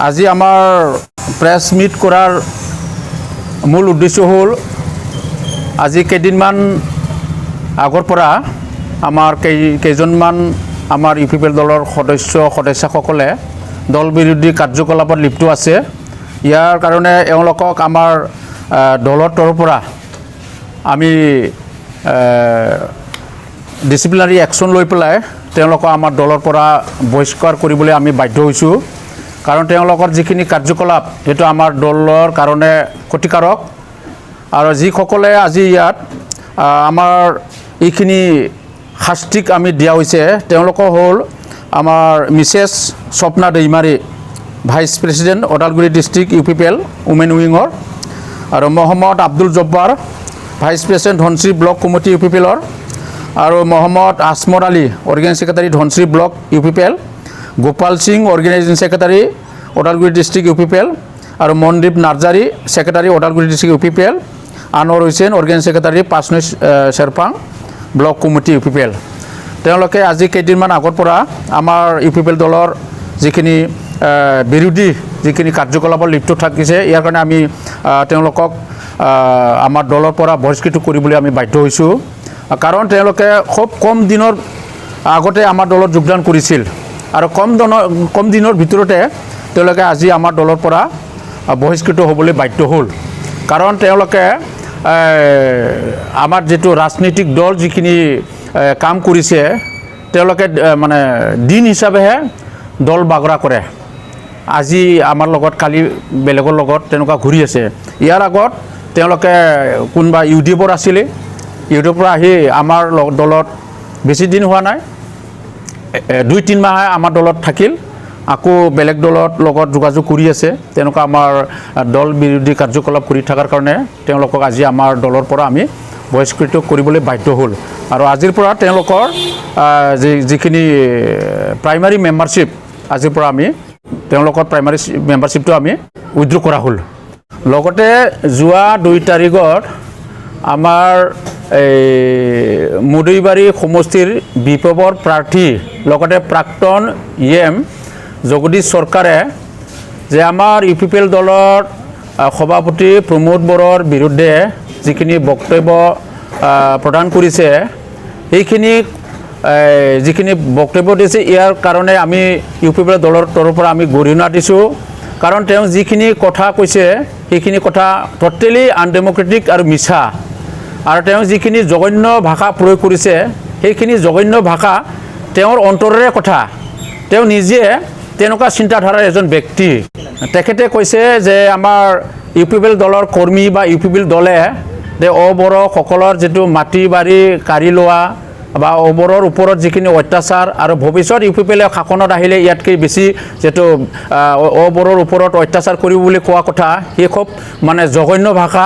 আজি আমাৰ press meat কৰাৰ মূল উদ্দেশ্য হ'ল আজি কেইদিনমান আগৰ পৰা আমাৰ কেইজনমান আমাৰ ইউপিপিএল দলৰ সদস্যসকলে দল বিৰোধী কাৰ্যকলাপত লিপ্ত আছে। ইয়াৰ কাৰণে এওঁলোকক আমাৰ দলৰ তৰফৰ পৰা আমি ডিচিপ্লিনাৰী একশ্যন লৈ পেলাই তেওঁলোকক আমাৰ দলৰ পৰা বহিষ্কাৰ কৰিবলৈ আমি বাধ্য হৈছোঁ। কাৰণ তেওঁলোকৰ যিখিনি কাৰ্যকলাপ সেইটো আমাৰ দলৰ কাৰণে ক্ষতিকাৰক আৰু যিসকলে আজি ইয়াত আমাৰ এইখিনি শাস্তিক আমি দিয়া হৈছে তেওঁলোক হ'ল আমাৰ Mrs Swapna Daimari, vice president Udalguri district UPPL women উইঙৰ, আৰু Mohammad Abdul Jabbar, vice president Dhansiri block committee ইউপিপিএলৰ, আৰু Mohammad Asmar Ali, organising secretary Dhansiri block UPPL, Gopal Singh, organising secretary Udalguri district UPPL, আৰু Mandeep Narzary, secretary Udalguri district UPPL, Anowar Hussain, organising secretary Panchnoi Serpang block committee UPPL. তেওঁলোকে আজি কেইদিনমান আগৰ পৰা আমাৰ ইউপিপিএল দলৰ যিখিনি বিৰোধী যিখিনি কাৰ্যকলাপত লিপ্ত থাকিছে ইয়াৰ কাৰণে আমি তেওঁলোকক আমাৰ দলৰ পৰা বহিষ্কৃত কৰিবলৈ আমি বাধ্য হৈছোঁ। কাৰণ তেওঁলোকে খুব কম দিনৰ আগতে আমাৰ দলত যোগদান কৰিছিল আৰু কম দিনৰ ভিতৰতে তেওঁলোকে আজি আমাৰ দলৰ পৰা বহিষ্কৃত হ'বলৈ বাধ্য হ'ল। কাৰণ তেওঁলোকে আমাৰ যিটো ৰাজনৈতিক দল যিখিনি কাম কৰিছে তেওঁলোকে মানে দিন হিচাপেহে দল বাগৰা কৰে। আজি আমাৰ লগত, কালি বেলেগৰ লগত তেনেকুৱা ঘূৰি আছে। ইয়াৰ আগত তেওঁলোকে কোনোবা ইউডিএফৰ আছিলে, ইউডিএফৰ পৰা আহি আমাৰ দলত বেছি দিন হোৱা নাই, 2-3 মাহে আমাৰ দলত থাকিল, আকৌ বেলেগ দলৰ লগত যোগাযোগ কৰি আছে। তেনেকুৱা আমাৰ দল বিৰোধী কাৰ্যকলাপ কৰি থকাৰ কাৰণে তেওঁলোকক আজি আমাৰ দলৰ পৰা আমি বহিষ্কৃত কৰিবলৈ বাধ্য হ'ল। আৰু আজিৰ পৰা তেওঁলোকৰ যিখিনি প্ৰাইমাৰী মেম্বাৰশ্বিপ আজিৰ পৰা আমি তেওঁলোকৰ প্ৰাইমাৰী মেম্বাৰশ্বিপটো আমি উইথড্ৰ কৰা হ'ল। লগতে যোৱা 2 তাৰিখত আমাৰ মুদৈবাৰী সমষ্টিৰ বিপ্লৱৰ প্ৰাৰ্থী লগতে প্ৰাক্তন EM জগদীশ চৰকাৰে যে আমাৰ ইউপিপিএল দলৰ সভাপতি প্ৰমোদ বড়োৰ বিৰুদ্ধে যিখিনি বক্তব্য প্ৰদান কৰিছে সেইখিনি যিখিনি বক্তব্য দিছে ইয়াৰ কাৰণে আমি ইউপিপিএল দলৰ তৰফৰ পৰা আমি গৰিহণা দিছোঁ। কাৰণ তেওঁ যিখিনি কথা কৈছে সেইখিনি কথা টোটেলি আনডেমক্ৰেটিক আৰু মিছা, আৰু তেওঁ যিখিনি জঘন্য ভাষা প্ৰয়োগ কৰিছে সেইখিনি জঘন্য ভাষা তেওঁৰ অন্তৰৰে কথা। তেওঁ নিজে তেনেকুৱা চিন্তাধাৰাৰ এজন ব্যক্তি। তেখেতে কৈছে যে আমাৰ ইউপিপিএল দলৰ কৰ্মী বা ইউপিপিএল দলে যে অবড়োসকলৰ যিটো মাটি বাৰী কাঢ়ি লোৱা বা অবড়োৰ ওপৰত যিখিনি অত্যাচাৰ আৰু ভৱিষ্যত ইউপিপিএলে শাসনত আহিলে ইয়াতকৈ বেছি যিটো অবড়োৰ ওপৰত অত্যাচাৰ কৰিব বুলি কোৱা কথা সেই খুব মানে জঘন্য ভাষা,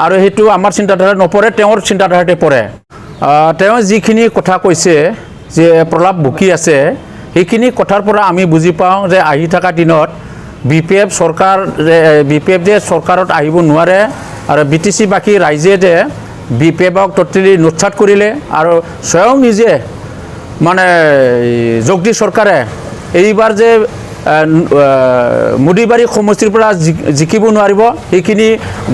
আৰু সেইটো আমাৰ চিন্তাধাৰাত নপৰে, তেওঁৰ চিন্তাধাৰাতে পৰে। তেওঁ যিখিনি কথা কৈছে যে প্ৰলাপ বকি আছে সেইখিনি কথাৰ পৰা আমি বুজি পাওঁ যে আহি থকা দিনত BPF যে চৰকাৰত আহিব নোৱাৰে, আৰু BTC বাকী ৰাইজে যে BPFক টোটেলি নোটছাট কৰিলে, আৰু স্বয়ং নিজে মানে জগদীশ চৰকাৰে এইবাৰ যে মুদৈবাৰী সমষ্টিৰ পৰা জিকিব নোৱাৰিব সেইখিনি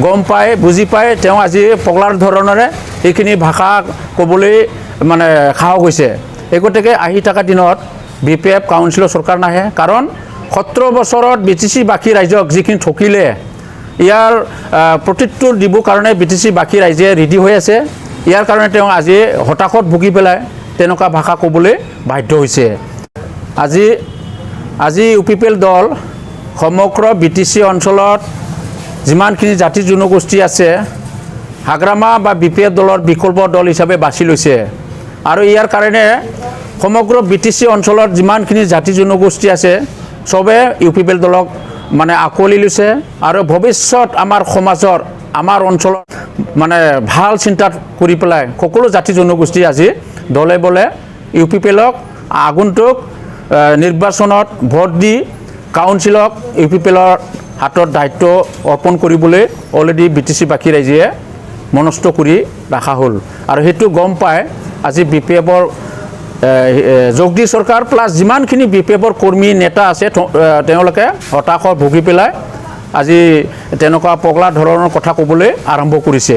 গম পাই বুজি পাই তেওঁ আজি পগলাৰ ধৰণেৰে এইখিনি ভাষা ক'বলৈ মানে সাহস হৈছে। এই গতিকে আহি থকা দিনত BPF কাউন্সিলৰ চৰকাৰ নাহে, কাৰণ 17 বছৰত BTC বাকী ৰাইজক যিখিনি ঠকিলে ইয়াৰ প্ৰত্যুত্তৰ দিবৰ কাৰণে BTC বাকী ৰাইজে ৰেডি হৈ আছে। ইয়াৰ কাৰণে তেওঁ আজি হতাশত ভুগি পেলাই তেনেকুৱা ভাষা ক'বলৈ বাধ্য হৈছে। আজি ইউপিপিএল দল সমগ্ৰ BTC অঞ্চলত যিমানখিনি জাতি জনগোষ্ঠী আছে হাগ্ৰামা বা BPF দলৰ বিকল্প দল হিচাপে বাছি লৈছে, আৰু ইয়াৰ কাৰণে সমগ্ৰ BTC অঞ্চলত যিমানখিনি জাতি জনগোষ্ঠী আছে চবে ইউপিপিএল দলক মানে আঁকোৱালি লৈছে, আৰু ভৱিষ্যত আমাৰ সমাজৰ আমাৰ অঞ্চলত মানে ভাল চিন্তা কৰি পেলাই সকলো জাতি জনগোষ্ঠী আজি দলে বলে ইউপিপিএলক আগন্তুক নিৰ্বাচনত ভোট দি কাউন্সিলক ইউপিপিএলৰ হাতত দায়িত্ব অৰ্পণ কৰিবলৈ অলৰেডি BTC বাকী ৰাইজে মনস্থ কৰি ৰাখা হ'ল। আৰু সেইটো গম পাই আজি BPFৰ জগদীশ চৰকাৰ প্লাছ যিমানখিনি BPF-ৰ কৰ্মী নেতা আছে তেওঁলোকে হতাশত ভুগি পেলাই আজি তেনেকুৱা পগলা ধৰণৰ কথা ক'বলৈ আৰম্ভ কৰিছে।